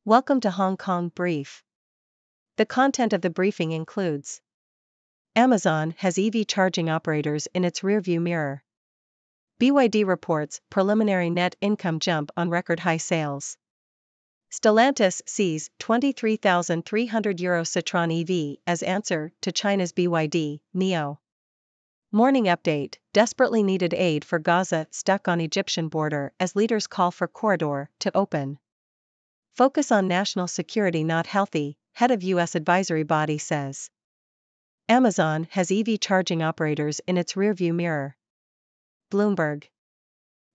Welcome to Hong Kong Brief. The content of the briefing includes: Amazon has EV charging operators in its rearview mirror. BYD reports preliminary net income jump on record high sales. Stellantis sees €23,300 Citroën EV as answer to China's BYD, NIO. Morning update: desperately needed aid for Gaza stuck on Egyptian border as leaders call for corridor to open. Focus on national security not healthy, head of U.S. advisory body says. Amazon has EV charging operators in its rearview mirror. Bloomberg.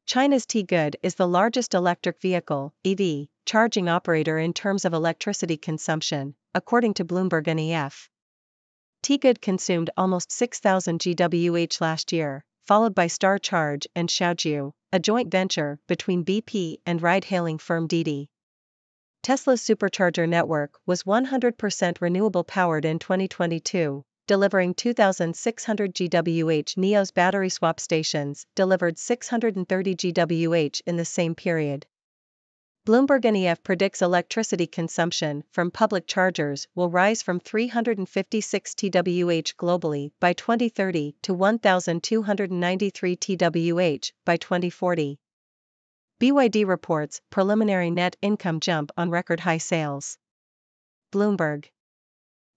China's T-Good is the largest electric vehicle, EV, charging operator in terms of electricity consumption, according to Bloomberg NEF. T-Good consumed almost 6,000 GWh last year, followed by Star Charge and Xiaoju, a joint venture between BP and ride-hailing firm Didi. Tesla's supercharger network was 100% renewable powered in 2022, delivering 2,600 GWh. NIO's battery swap stations delivered 630 GWh in the same period. Bloomberg NEF predicts electricity consumption from public chargers will rise from 356 TWh globally by 2030 to 1,293 TWh by 2040. BYD reports preliminary net income jump on record high sales. Bloomberg.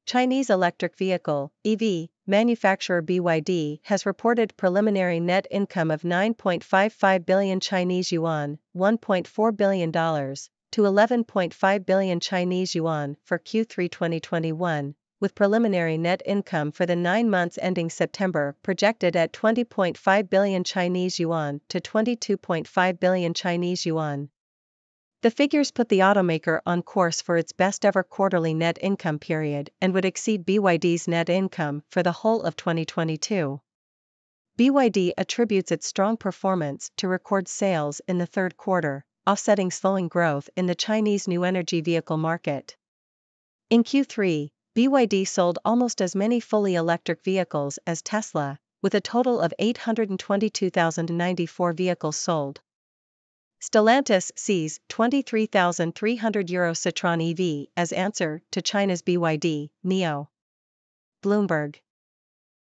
Chinese electric vehicle, EV, manufacturer BYD has reported preliminary net income of 9.55 billion Chinese yuan, $1.4 billion, to 11.5 billion Chinese yuan for Q3 2021, with preliminary net income for the 9 months ending September projected at 20.5 billion Chinese yuan to 22.5 billion Chinese yuan. The figures put the automaker on course for its best-ever quarterly net income period and would exceed BYD's net income for the whole of 2022. BYD attributes its strong performance to record sales in the third quarter, offsetting slowing growth in the Chinese new energy vehicle market. In Q3, BYD sold almost as many fully electric vehicles as Tesla, with a total of 822,094 vehicles sold. Stellantis sees €23,300 Citroën EV as answer to China's BYD, NIO. Bloomberg.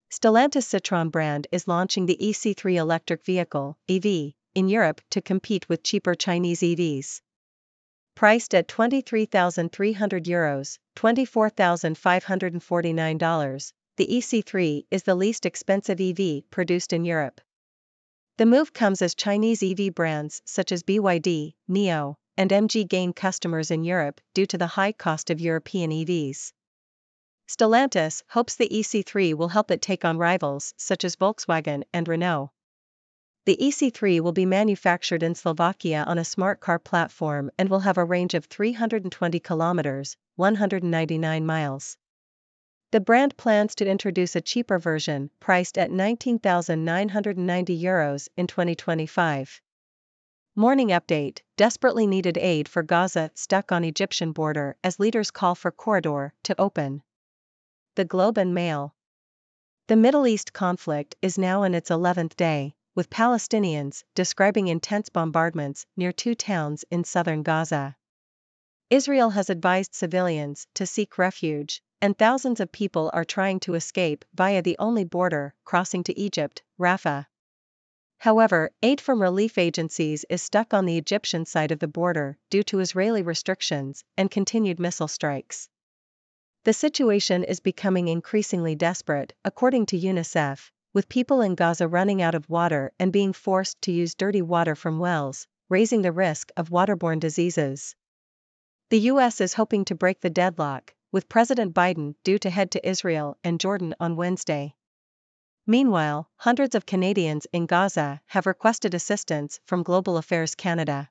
Stellantis Citroën brand is launching the EC3 electric vehicle, EV, in Europe to compete with cheaper Chinese EVs. Priced at €23,300, $24,549, the EC3 is the least expensive EV produced in Europe. The move comes as Chinese EV brands such as BYD, NIO, and MG gain customers in Europe due to the high cost of European EVs. Stellantis hopes the EC3 will help it take on rivals such as Volkswagen and Renault. The EC3 will be manufactured in Slovakia on a smart car platform and will have a range of 320 kilometers, 199 miles. The brand plans to introduce a cheaper version, priced at €19,990 in 2025. Morning update: desperately needed aid for Gaza stuck on Egyptian border as leaders call for corridor to open. The Globe and Mail. The Middle East conflict is now in its 11th day, with Palestinians describing intense bombardments near 2 towns in southern Gaza. Israel has advised civilians to seek refuge, and thousands of people are trying to escape via the only border crossing to Egypt, Rafah. However, aid from relief agencies is stuck on the Egyptian side of the border due to Israeli restrictions and continued missile strikes. The situation is becoming increasingly desperate, according to UNICEF, with people in Gaza running out of water and being forced to use dirty water from wells, raising the risk of waterborne diseases. The U.S. is hoping to break the deadlock, with President Biden due to head to Israel and Jordan on Wednesday. Meanwhile, hundreds of Canadians in Gaza have requested assistance from Global Affairs Canada.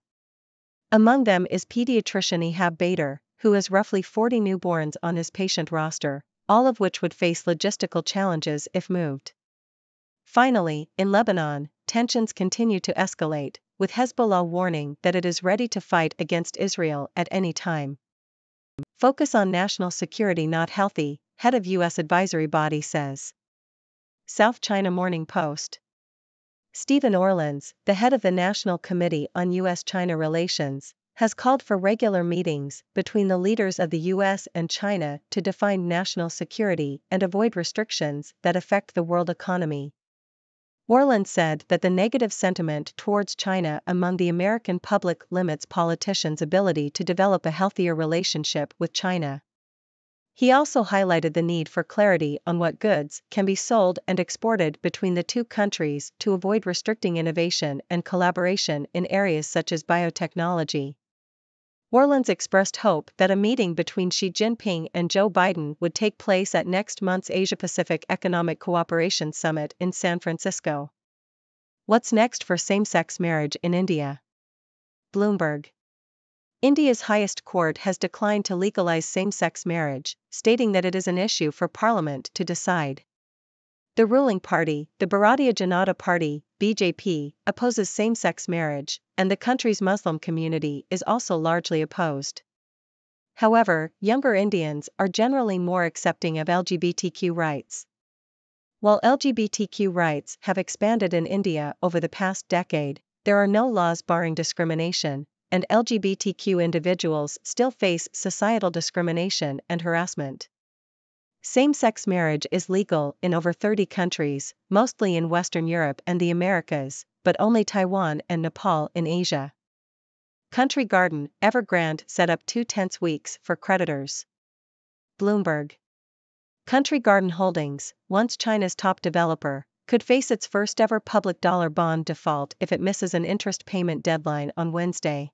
Among them is pediatrician Ehab Bader, who has roughly 40 newborns on his patient roster, all of which would face logistical challenges if moved. Finally, in Lebanon, tensions continue to escalate, with Hezbollah warning that it is ready to fight against Israel at any time. Focus on national security not healthy, head of U.S. advisory body says. South China Morning Post. Stephen Orlins, the head of the National Committee on U.S.-China Relations, has called for regular meetings between the leaders of the US and China to define national security and avoid restrictions that affect the world economy. Worland said that the negative sentiment towards China among the American public limits politicians' ability to develop a healthier relationship with China. He also highlighted the need for clarity on what goods can be sold and exported between the two countries to avoid restricting innovation and collaboration in areas such as biotechnology. Worland expressed hope that a meeting between Xi Jinping and Joe Biden would take place at next month's Asia-Pacific Economic Cooperation Summit in San Francisco. What's next for same-sex marriage in India? Bloomberg. India's highest court has declined to legalize same-sex marriage, stating that it is an issue for Parliament to decide. The ruling party, the Bharatiya Janata Party, BJP, opposes same-sex marriage, and the country's Muslim community is also largely opposed. However, younger Indians are generally more accepting of LGBTQ rights. While LGBTQ rights have expanded in India over the past decade, there are no laws barring discrimination, and LGBTQ individuals still face societal discrimination and harassment. Same-sex marriage is legal in over 30 countries, mostly in Western Europe and the Americas, but only Taiwan and Nepal in Asia. Country Garden, Evergrande set up 2 weeks for creditors. Bloomberg. Country Garden Holdings, once China's top developer, could face its first-ever public dollar bond default if it misses an interest payment deadline on Wednesday.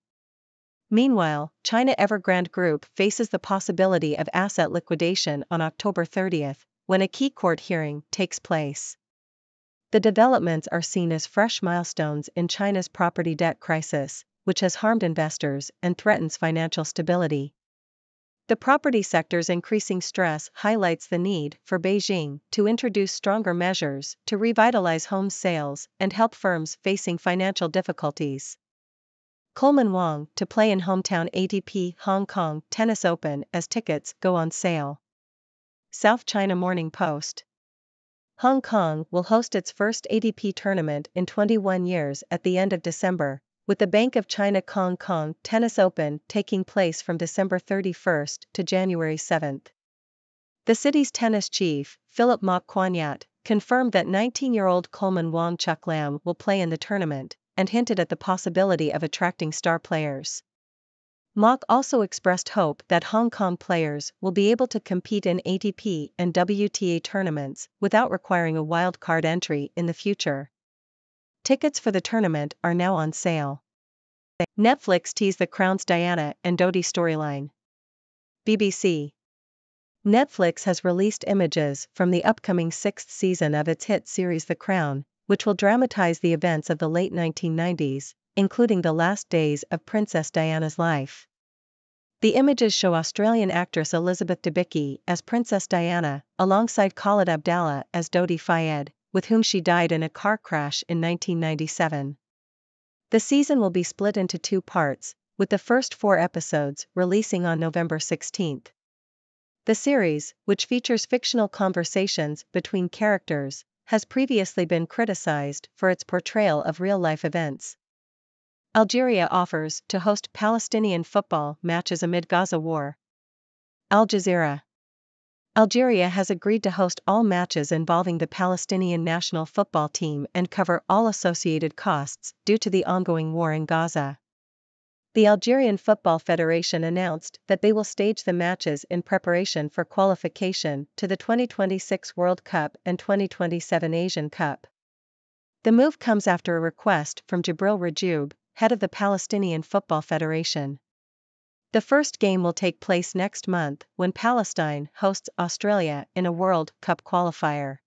Meanwhile, China Evergrande Group faces the possibility of asset liquidation on October 30, when a key court hearing takes place. The developments are seen as fresh milestones in China's property debt crisis, which has harmed investors and threatens financial stability. The property sector's increasing stress highlights the need for Beijing to introduce stronger measures to revitalize home sales and help firms facing financial difficulties. Coleman Wong to play in hometown ATP Hong Kong Tennis Open as tickets go on sale. South China Morning Post. Hong Kong will host its first ATP tournament in 21 years at the end of December, with the Bank of China Hong Kong Tennis Open taking place from December 31 to January 7. The city's tennis chief, Philip Mok Kwanyat, confirmed that 19-year-old Coleman Wong Chuk Lam will play in the tournament, and hinted at the possibility of attracting star players. Mok also expressed hope that Hong Kong players will be able to compete in ATP and WTA tournaments without requiring a wild card entry in the future. Tickets for the tournament are now on sale. Netflix teased The Crown's Diana and Dodi storyline. BBC. Netflix has released images from the upcoming 6th season of its hit series The Crown, which will dramatize the events of the late 1990s, including the last days of Princess Diana's life. The images show Australian actress Elizabeth Debicki as Princess Diana, alongside Khalid Abdallah as Dodi Fayed, with whom she died in a car crash in 1997. The season will be split into 2 parts, with the first 4 episodes releasing on November 16. The series, which features fictional conversations between characters, has previously been criticized for its portrayal of real-life events. Algeria offers to host Palestinian football matches amid Gaza war. Al Jazeera. Algeria has agreed to host all matches involving the Palestinian national football team and cover all associated costs due to the ongoing war in Gaza. The Algerian Football Federation announced that they will stage the matches in preparation for qualification to the 2026 World Cup and 2027 Asian Cup. The move comes after a request from Jibril Rajoub, head of the Palestinian Football Federation. The first game will take place next month when Palestine hosts Australia in a World Cup qualifier.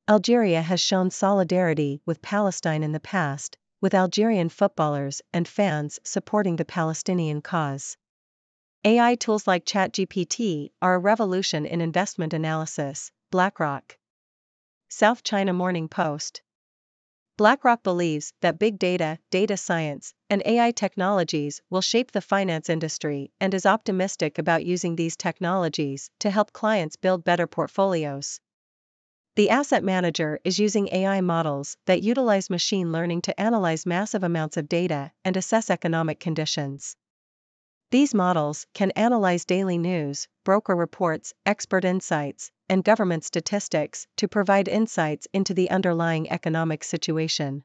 Algeria has shown solidarity with Palestine in the past, with Algerian footballers and fans supporting the Palestinian cause. AI tools like ChatGPT are a revolution in investment analysis, BlackRock. South China Morning Post. BlackRock believes that big data, data science, and AI technologies will shape the finance industry and is optimistic about using these technologies to help clients build better portfolios. The asset manager is using AI models that utilize machine learning to analyze massive amounts of data and assess economic conditions. These models can analyze daily news, broker reports, expert insights, and government statistics to provide insights into the underlying economic situation.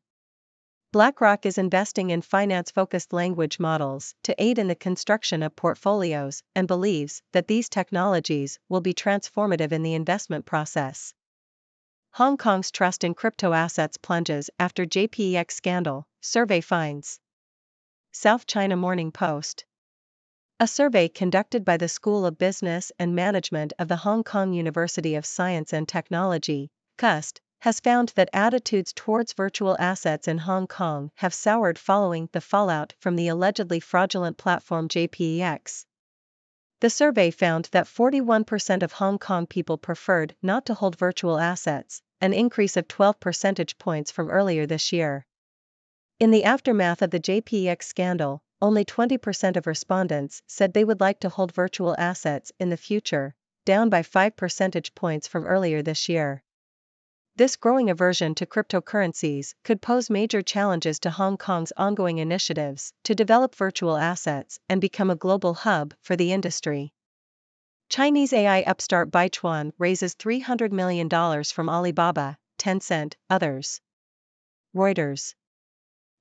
BlackRock is investing in finance-focused language models to aid in the construction of portfolios and believes that these technologies will be transformative in the investment process. Hong Kong's trust in crypto assets plunges after JPEX scandal, survey finds. South China Morning Post. A survey conducted by the School of Business and Management of the Hong Kong University of Science and Technology, CUST, has found that attitudes towards virtual assets in Hong Kong have soured following the fallout from the allegedly fraudulent platform JPEX. The survey found that 41% of Hong Kong people preferred not to hold virtual assets, an increase of 12 percentage points from earlier this year. In the aftermath of the JPEX scandal, only 20% of respondents said they would like to hold virtual assets in the future, down by 5 percentage points from earlier this year. This growing aversion to cryptocurrencies could pose major challenges to Hong Kong's ongoing initiatives to develop virtual assets and become a global hub for the industry. Chinese AI upstart Baichuan raises $300 million from Alibaba, Tencent, others. Reuters.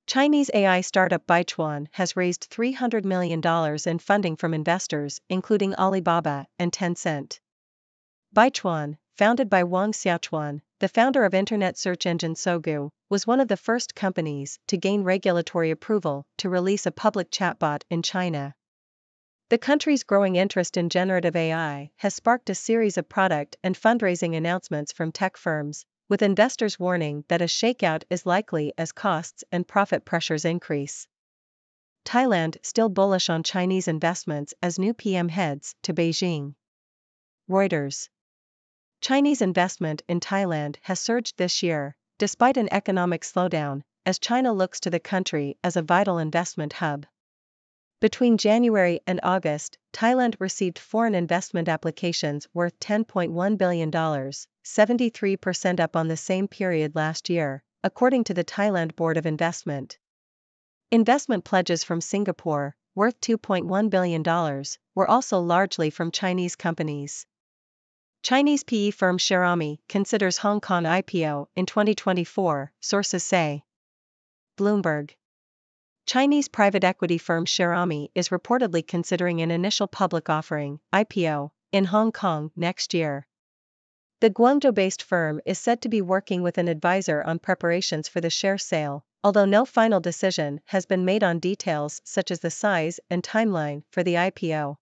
Chinese AI startup Baichuan has raised $300 million in funding from investors including Alibaba and Tencent. Baichuan, founded by Wang Xiaochuan, the founder of internet search engine Sogu, was one of the first companies to gain regulatory approval to release a public chatbot in China. The country's growing interest in generative AI has sparked a series of product and fundraising announcements from tech firms, with investors warning that a shakeout is likely as costs and profit pressures increase. Thailand still bullish on Chinese investments as new PM heads to Beijing. Reuters. Chinese investment in Thailand has surged this year, despite an economic slowdown, as China looks to the country as a vital investment hub. Between January and August, Thailand received foreign investment applications worth $10.1 billion, 73% up on the same period last year, according to the Thailand Board of Investment. Investment pledges from Singapore, worth $2.1 billion, were also largely from Chinese companies. Chinese PE firm Xiaomi considers Hong Kong IPO in 2024, sources say. Bloomberg. Chinese private equity firm Xiaomi is reportedly considering an initial public offering, IPO, in Hong Kong next year. The Guangzhou-based firm is said to be working with an advisor on preparations for the share sale, although no final decision has been made on details such as the size and timeline for the IPO.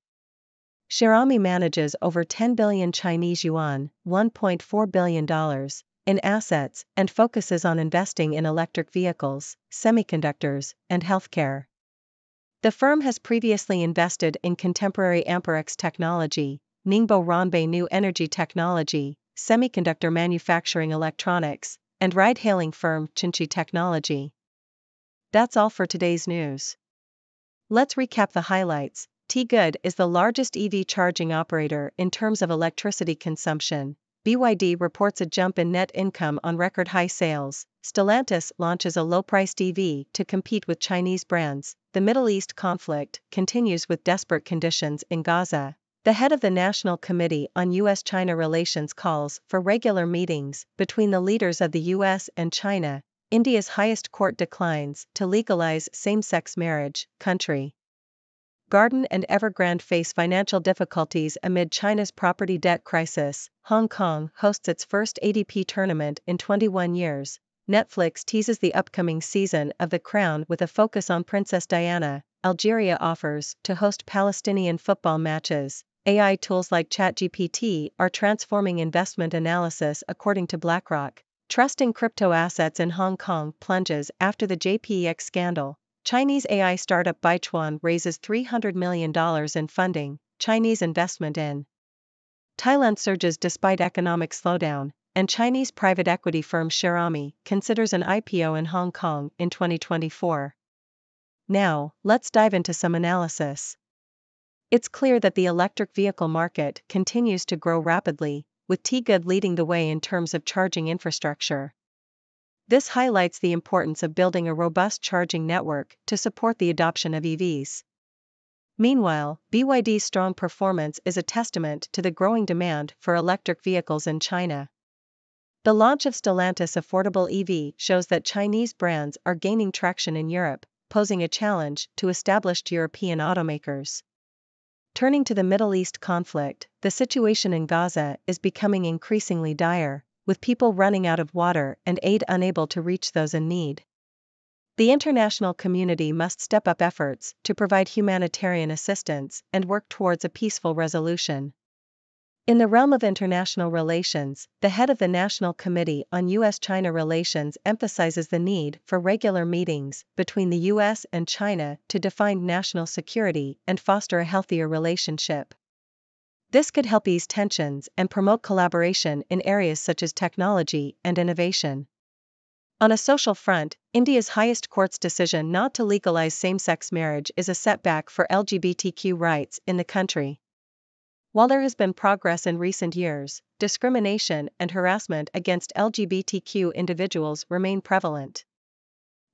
Xiaomi manages over 10 billion Chinese yuan, $1.4 billion, in assets and focuses on investing in electric vehicles, semiconductors, and healthcare. The firm has previously invested in contemporary Amperex technology, Ningbo Ranbei New Energy Technology, semiconductor manufacturing electronics, and ride-hailing firm Chinchi Technology. That's all for today's news. Let's recap the highlights. T-Good is the largest EV charging operator in terms of electricity consumption. BYD reports a jump in net income on record high sales. Stellantis launches a low-priced EV to compete with Chinese brands. The Middle East conflict continues with desperate conditions in Gaza. The head of the National Committee on U.S.-China Relations calls for regular meetings between the leaders of the U.S. and China. India's highest court declines to legalize same-sex marriage. Country. Garden and Evergrande face financial difficulties amid China's property debt crisis. Hong Kong hosts its first ADP tournament in 21 years. Netflix teases the upcoming season of The Crown with a focus on Princess Diana. Algeria offers to host Palestinian football matches. AI tools like ChatGPT are transforming investment analysis according to BlackRock. Trust in crypto assets in Hong Kong plunges after the JPEX scandal. Chinese AI startup Baichuan raises $300 million in funding. Chinese investment in Thailand surges despite economic slowdown, and Chinese private equity firm Xiaomi considers an IPO in Hong Kong in 2024. Now, let's dive into some analysis. It's clear that the electric vehicle market continues to grow rapidly, with T-Good leading the way in terms of charging infrastructure. This highlights the importance of building a robust charging network to support the adoption of EVs. Meanwhile, BYD's strong performance is a testament to the growing demand for electric vehicles in China. The launch of Stellantis affordable EV shows that Chinese brands are gaining traction in Europe, posing a challenge to established European automakers. Turning to the Middle East conflict, the situation in Gaza is becoming increasingly dire, with people running out of water and aid unable to reach those in need. The international community must step up efforts to provide humanitarian assistance and work towards a peaceful resolution. In the realm of international relations, the head of the National Committee on U.S.-China Relations emphasizes the need for regular meetings between the U.S. and China to define national security and foster a healthier relationship. This could help ease tensions and promote collaboration in areas such as technology and innovation. On a social front, India's highest court's decision not to legalize same-sex marriage is a setback for LGBTQ rights in the country. While there has been progress in recent years, discrimination and harassment against LGBTQ individuals remain prevalent.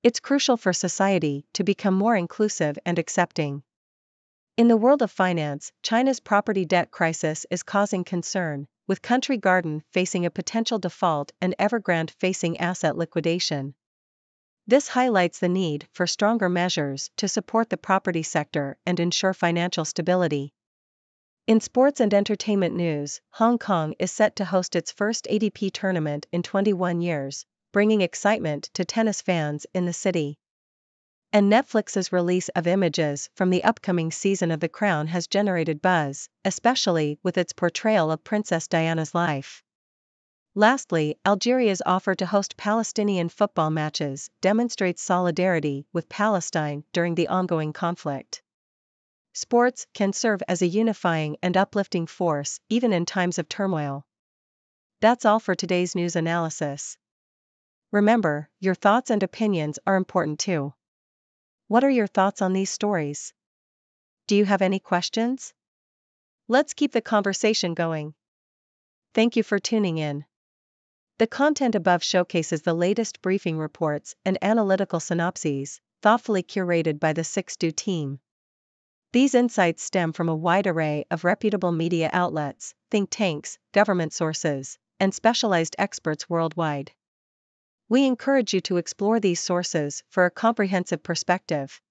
It's crucial for society to become more inclusive and accepting. In the world of finance, China's property debt crisis is causing concern, with Country Garden facing a potential default and Evergrande facing asset liquidation. This highlights the need for stronger measures to support the property sector and ensure financial stability. In sports and entertainment news, Hong Kong is set to host its first ATP tournament in 21 years, bringing excitement to tennis fans in the city. And Netflix's release of images from the upcoming season of The Crown has generated buzz, especially with its portrayal of Princess Diana's life. Lastly, Algeria's offer to host Palestinian football matches demonstrates solidarity with Palestine during the ongoing conflict. Sports can serve as a unifying and uplifting force even in times of turmoil. That's all for today's news analysis. Remember, your thoughts and opinions are important too. What are your thoughts on these stories? Do you have any questions? Let's keep the conversation going. Thank you for tuning in. The content above showcases the latest briefing reports and analytical synopses, thoughtfully curated by the 6Do team. These insights stem from a wide array of reputable media outlets, think tanks, government sources, and specialized experts worldwide. We encourage you to explore these sources for a comprehensive perspective.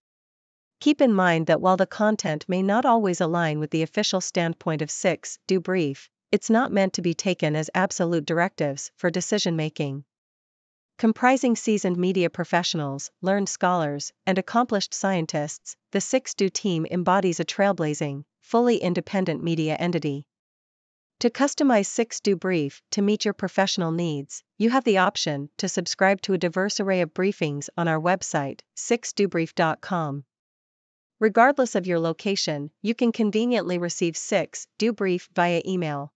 Keep in mind that while the content may not always align with the official standpoint of 6Do Brief, it's not meant to be taken as absolute directives for decision-making. Comprising seasoned media professionals, learned scholars, and accomplished scientists, the 6Do team embodies a trailblazing, fully independent media entity. To customize 6Do Brief to meet your professional needs, you have the option to subscribe to a diverse array of briefings on our website, 6dobrief.com. Regardless of your location, you can conveniently receive 6Do Brief via email.